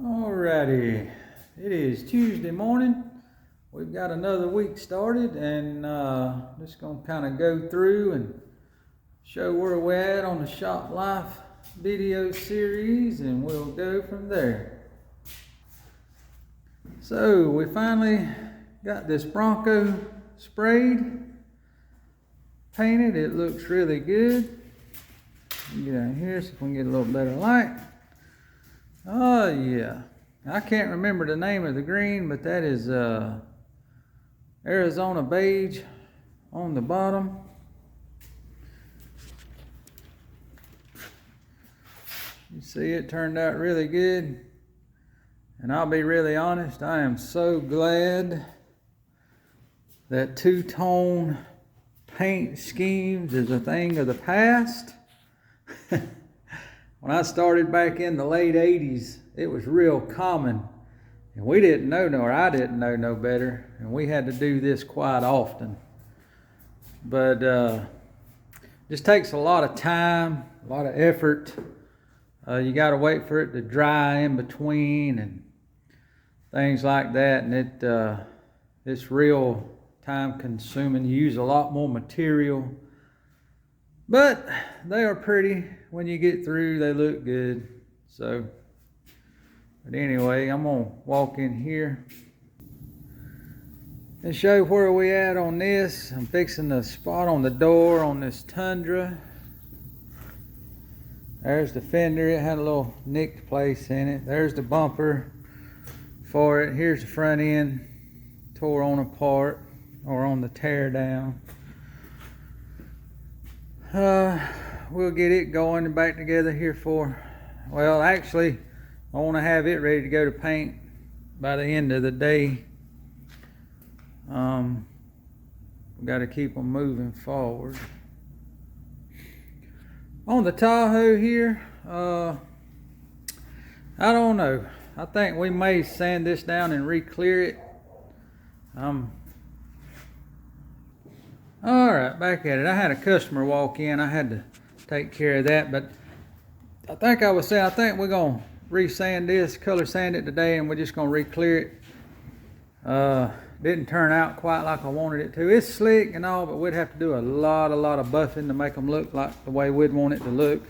Alrighty, it is Tuesday morning. We've got another week started, and just gonna kind of go through and show where we're at on the Shop Life video series, and we'll go from there. So we finally got this Bronco sprayed, painted. It looks really good. Get out here so we can get a little better light. Oh yeah, I can't remember the name of the green, but that is Arizona beige on the bottom. You see, it turned out really good, and I'll be really honest, I am so glad that two-tone paint schemes is a thing of the past. When I started back in the late 80s, it was real common, and we didn't know, or I didn't know no better, and we had to do this quite often. But just takes a lot of time, a lot of effort. You got to wait for it to dry in between and things like that, and it's real time consuming. You use a lot more material, but they are pretty. When you get through, they look good. So, but anyway, I'm gonna walk in here and show where we at on this. I'm fixing the spot on the door on this Tundra. There's the fender. It had a little nicked place in it. There's the bumper for it. Here's the front end, tore on apart or on the tear down. We'll get it going and back together here well, actually, I want to have it ready to go to paint by the end of the day. We got to keep them moving forward. On the Tahoe here, I don't know. I think we may sand this down and re-clear it. All right, back at it. I had a customer walk in. I had to take care of that, but I think I think we're gonna re-sand this, color sand it today, and we're just gonna re-clear it. Didn't turn out quite like I wanted it to. It's slick and all, but we'd have to do a lot of buffing to make them look like the way we'd want it to look.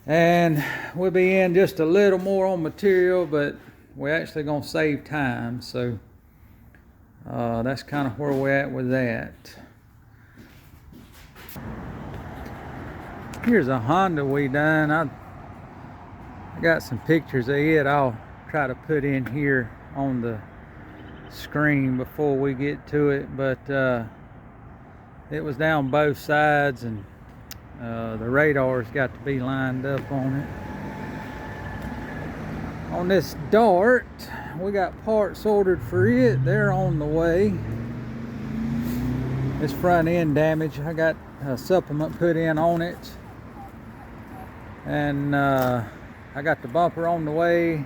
And we'll be in just a little more on material, but we're actually gonna save time. So that's kind of where we're at with that. Here's a Honda we done. I got some pictures of it. I'll try to put in here on the screen before we get to it, but it was down both sides, and the radar's got to be lined up on it. On this Dart, we got parts ordered for it. They're on the way. This front end damage, I got a supplement put in on it, and I got the bumper on the way,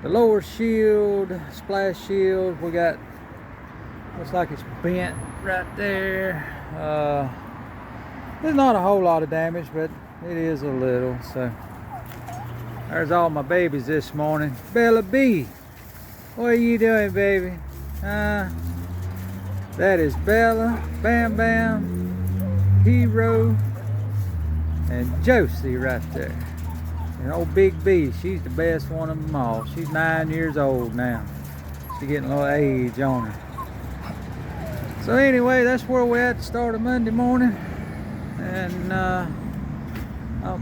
the lower shield, splash shield. We got, looks like it's bent right there. There's not a whole lot of damage, but it is a little. So there's all my babies this morning. Bella B, what are you doing, baby? That is Bella, Bam Bam, Hero, and Josie right there. And old Big B, she's the best one of them all. She's 9 years old now. She's getting a little age on her. So anyway, that's where we're at to start a Monday morning. And I'll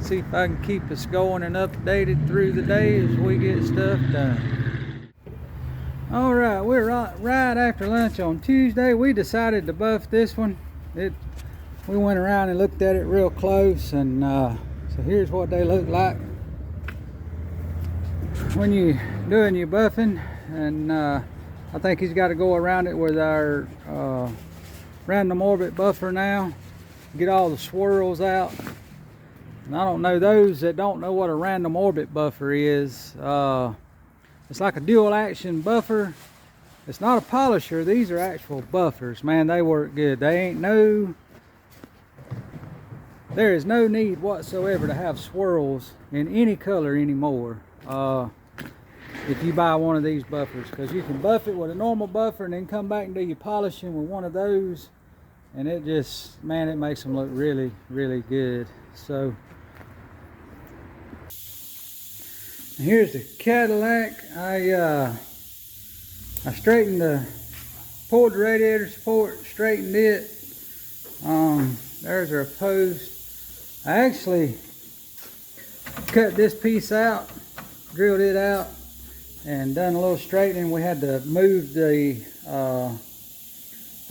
see if I can keep us going and updated through the day as we get stuff done. All right, we're right after lunch on Tuesday. We decided to buff this one. We went around and looked at it real close, and so here's what they look like when you're doing your buffing. And I think he's got to go around it with our random orbit buffer now, get all the swirls out. And I don't know, those that don't know what a random orbit buffer is, it's like a dual action buffer. It's not a polisher, these are actual buffers. Man, they work good. They ain't no there is no need whatsoever to have swirls in any color anymore if you buy one of these buffers, because you can buff it with a normal buffer and then come back and do your polishing with one of those, and it just, man, it makes them look really, really good. So here's the Cadillac. I straightened pulled the radiator support, straightened it. There's our post. I actually cut this piece out, drilled it out, and done a little straightening. We had to move the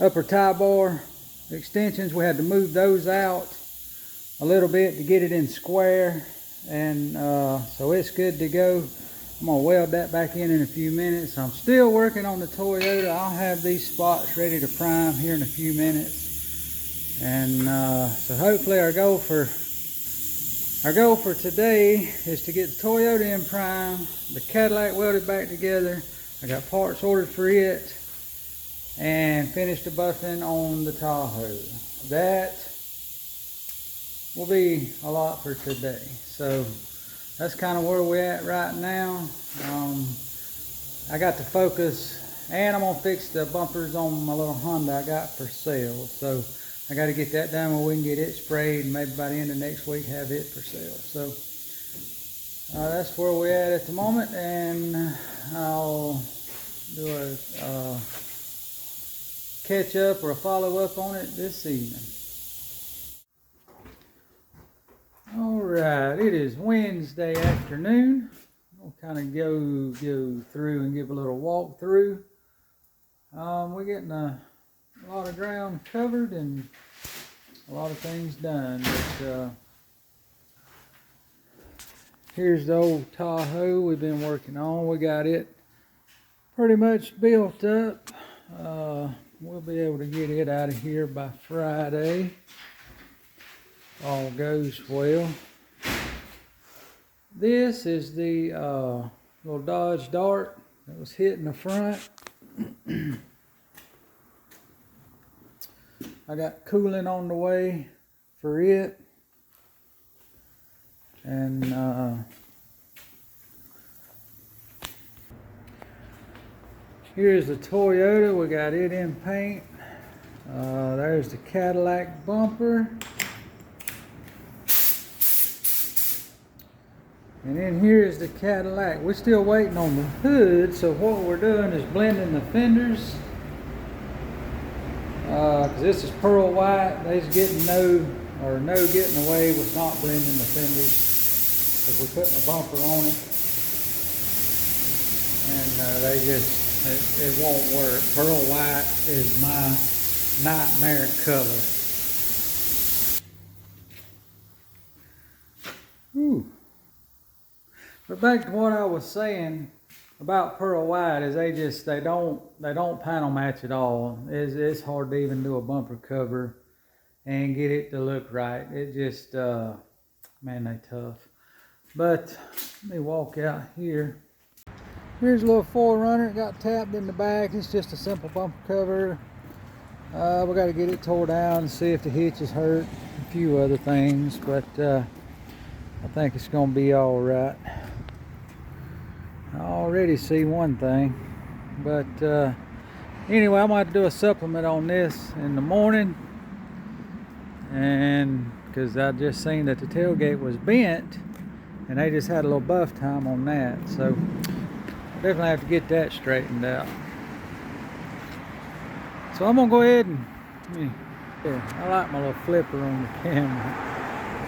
upper tie bar extensions. We had to move those out a little bit to get it in square, and so it's good to go. I'm gonna weld that back in a few minutes. I'm still working on the Toyota. I'll have these spots ready to prime here in a few minutes, and so hopefully our goal for today is to get the Toyota in prime, the Cadillac welded back together. I got parts ordered for it, and finish the buffing on the Tahoe. That will be a lot for today. So that's kind of where we're at right now. I got to focus, and I'm gonna fix the bumpers on my little Honda I got for sale. So I got to get that done where we can get it sprayed, and maybe by the end of next week have it for sale. So that's where we're at the moment, and I'll do a catch up or a follow up on it this evening. All right, it is Wednesday afternoon. We'll kind of go through and give a little walk through. We're getting a lot of ground covered and a lot of things done. But here's the old Tahoe we've been working on. We got it pretty much built up. We'll be able to get it out of here by Friday. All goes well. This is the little Dodge Dart that was hitting the front. I got cooling on the way for it, and here's the Toyota. We got it in paint. There's the Cadillac bumper. And then here's the Cadillac. We're still waiting on the hood, so what we're doing is blending the fenders. Because this is pearl white, they's getting no getting away with not blending the fenders, because we're putting a bumper on it, and it won't work. Pearl white is my nightmare color. Ooh. But back to what I was saying about pearl white is they don't panel match at all. It's hard to even do a bumper cover and get it to look right. It just man, they tough. But let me walk out here. Here's a little 4Runner. It got tapped in the back. It's just a simple bumper cover. We got to get it tore down and see if the hitch is hurt, a few other things, but I think it's gonna be all right. I already see one thing, but anyway, I'm going to have to do a supplement on this in the morning, and because I just seen that the tailgate was bent, and they just had a little buff time on that, so definitely have to get that straightened out. So I'm going to go ahead and I like my little flipper on the camera.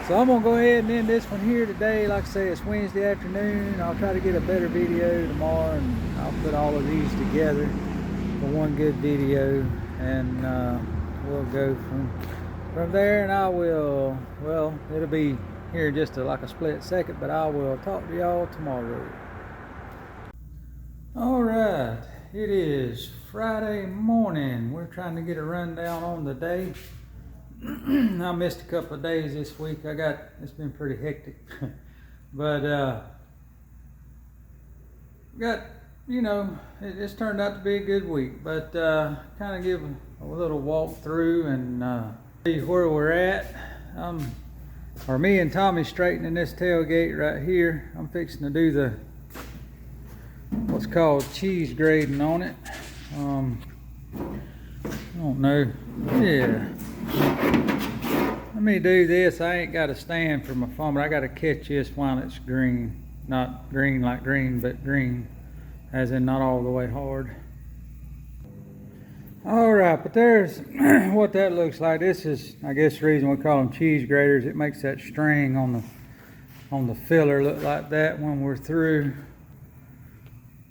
So I'm gonna go ahead and end this one here today. Like I say, it's Wednesday afternoon. I'll try to get a better video tomorrow, and I'll put all of these together for one good video, and we'll go from there. And I will, well, it'll be here just like a split second, but I will talk to y'all tomorrow. All right, it is Friday morning. We're trying to get a rundown on the day. I missed a couple of days this week. It's been pretty hectic, but it's turned out to be a good week. But kind of give a little walk through and see where we're at. I'm or me and Tommy straightening this tailgate right here. I'm fixing to do the what's called cheese grading on it. I don't know. Yeah. Let me do this. I ain't got a stand for my phone, but I got to catch this while it's green. Not green like green, but green, as in not all the way hard. All right, but there's what that looks like. This is, I guess, the reason we call them cheese graters. It makes that string on the filler look like that when we're through.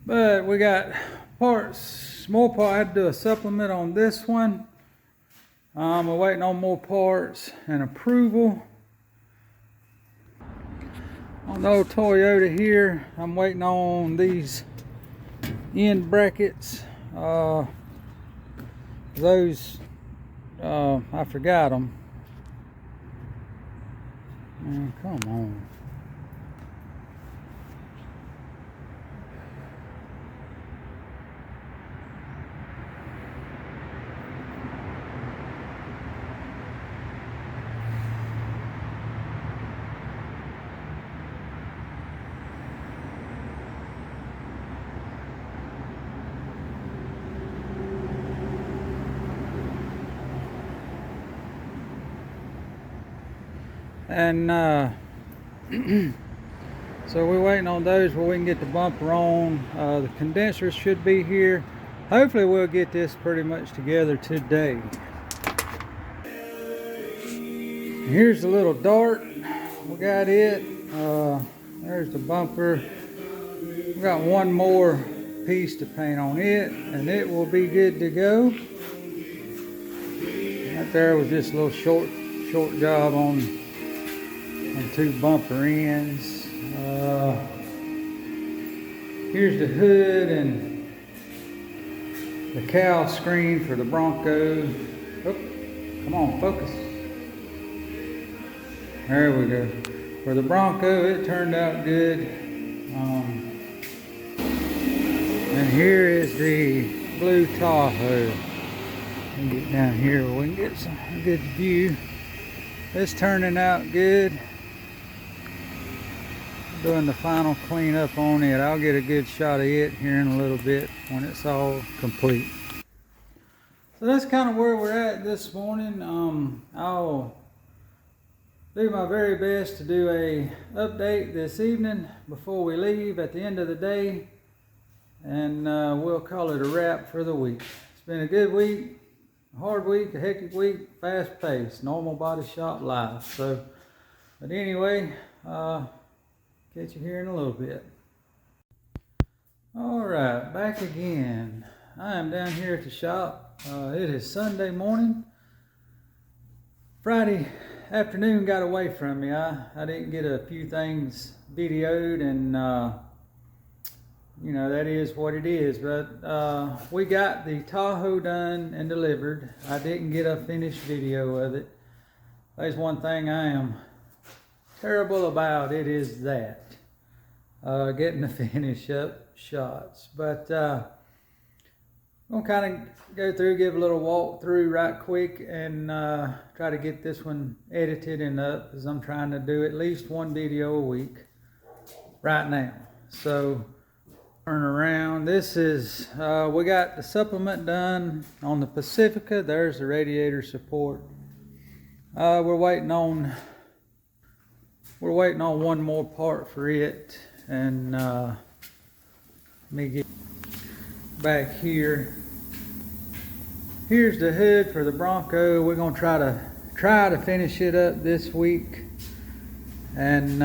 But we got parts, more parts. I had to do a supplement on this one. We're waiting on more parts and approval. On the old Toyota here, I'm waiting on these end brackets. Those, I forgot them. Man, come on. And so we're waiting on those where we can get the bumper on. The condensers should be here. Hopefully we'll get this pretty much together today. Here's the little dart. We got it. There's the bumper. We got one more piece to paint on it, and it will be good to go. Right there was just a little short job on two bumper ends. Here's the hood and the cowl screen for the Bronco. Oh, come on, focus. There we go. For the Bronco, it turned out good. And here is the blue Tahoe. Let me get down here where we can get a good view. It's turning out good. Doing the final cleanup on it. I'll get a good shot of it here in a little bit when it's all complete. So that's kind of where we're at this morning. I'll do my very best to do a update this evening before we leave at the end of the day, and we'll call it a wrap for the week. It's been a good week, a hard week, a hectic week, fast paced, normal body shop life. So, but anyway, catch you here in a little bit. All right, back again. I am down here at the shop. It is Sunday morning. Friday afternoon got away from me. I didn't get a few things videoed, and you know, that is what it is. But we got the Tahoe done and delivered. I didn't get a finished video of it. There's one thing I am terrible about, it is that getting the finish up shots. But I'm kind of go through, give a little walk through right quick, and try to get this one edited and up, as I'm trying to do at least one video a week right now. So turn around. This is we got the supplement done on the Pacifica. There's the radiator support. We're waiting on one more part for it, and let me get back here. Here's the hood for the Bronco. We're gonna try to finish it up this week, and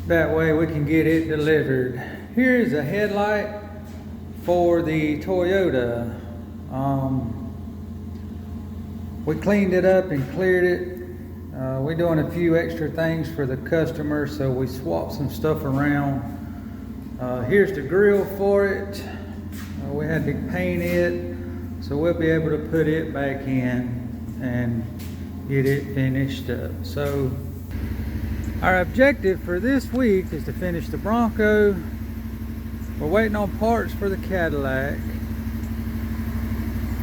that way we can get it delivered. Here's a headlight for the Toyota. We cleaned it up and cleared it. We're doing a few extra things for the customer, so we swapped some stuff around. Here's the grill for it. We had to paint it, so we'll be able to put it back in and get it finished up. So our objective for this week is to finish the Bronco. We're waiting on parts for the Cadillac.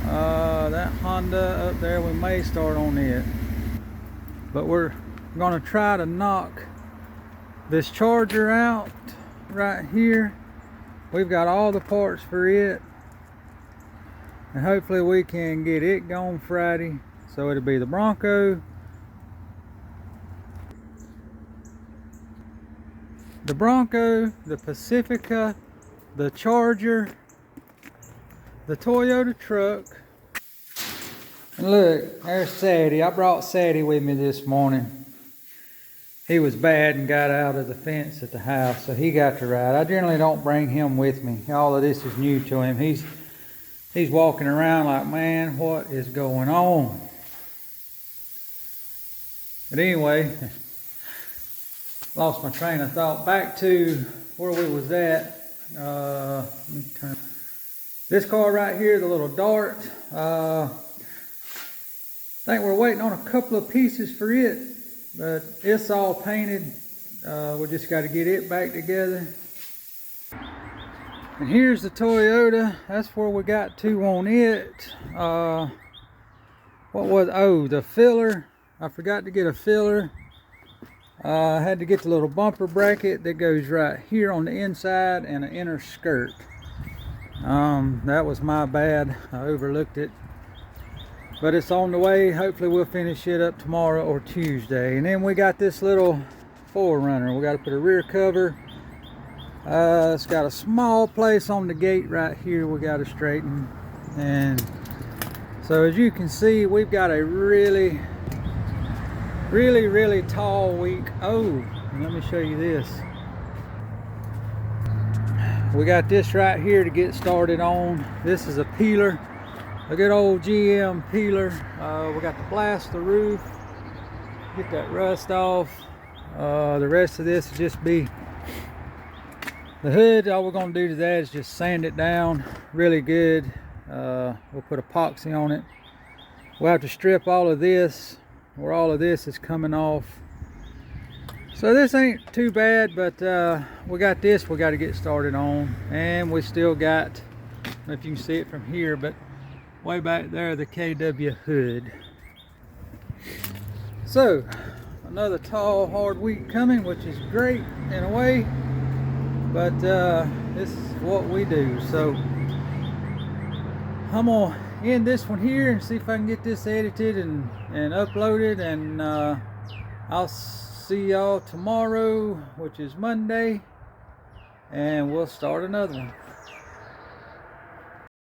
That Honda up there, we may start on it. but we're gonna try to knock this Charger out right here. We've got all the parts for it, and hopefully we can get it going Friday. So it'll be the Bronco, the Pacifica, the Charger, the Toyota truck. And look, there's Sadie. I brought Sadie with me this morning. He was bad and got out of the fence at the house, so he got to ride. I generally don't bring him with me. All of this is new to him. He's walking around like, man, what is going on? But anyway, lost my train of thought. Back to where we was at. Let me turn. This car right here, the little Dart. I think we're waiting on a couple of pieces for it, but it's all painted. We just got to get it back together. And here's the Toyota. That's where we got to on it. What was, oh, the filler. I forgot to get a filler. I had to get the little bumper bracket that goes right here on the inside and an inner skirt. That was my bad. I overlooked it. But it's on the way. Hopefully we'll finish it up tomorrow or Tuesday. And then we got this little 4Runner. We got to put a rear cover. It's got a small place on the gate right here we got to straighten. And so as you can see, we've got a really tall week. Oh, let me show you this. We got this right here to get started on. This is a peeler, a good old GM peeler. We got to blast the roof, get that rust off. The rest of this will just be the hood. All we're going to do to that is just sand it down really good. We'll put epoxy on it. We'll have to strip all of this, where all of this is coming off. So this ain't too bad, but we got this we got to get started on. And we still got, I don't know if you can see it from here, but way back there, the KW hood. So another tall, hard week coming, which is great in a way, but this is what we do. So I'm gonna end this one here and see if I can get this edited and uploaded, and I'll see y'all tomorrow, which is Monday, and we'll start another one.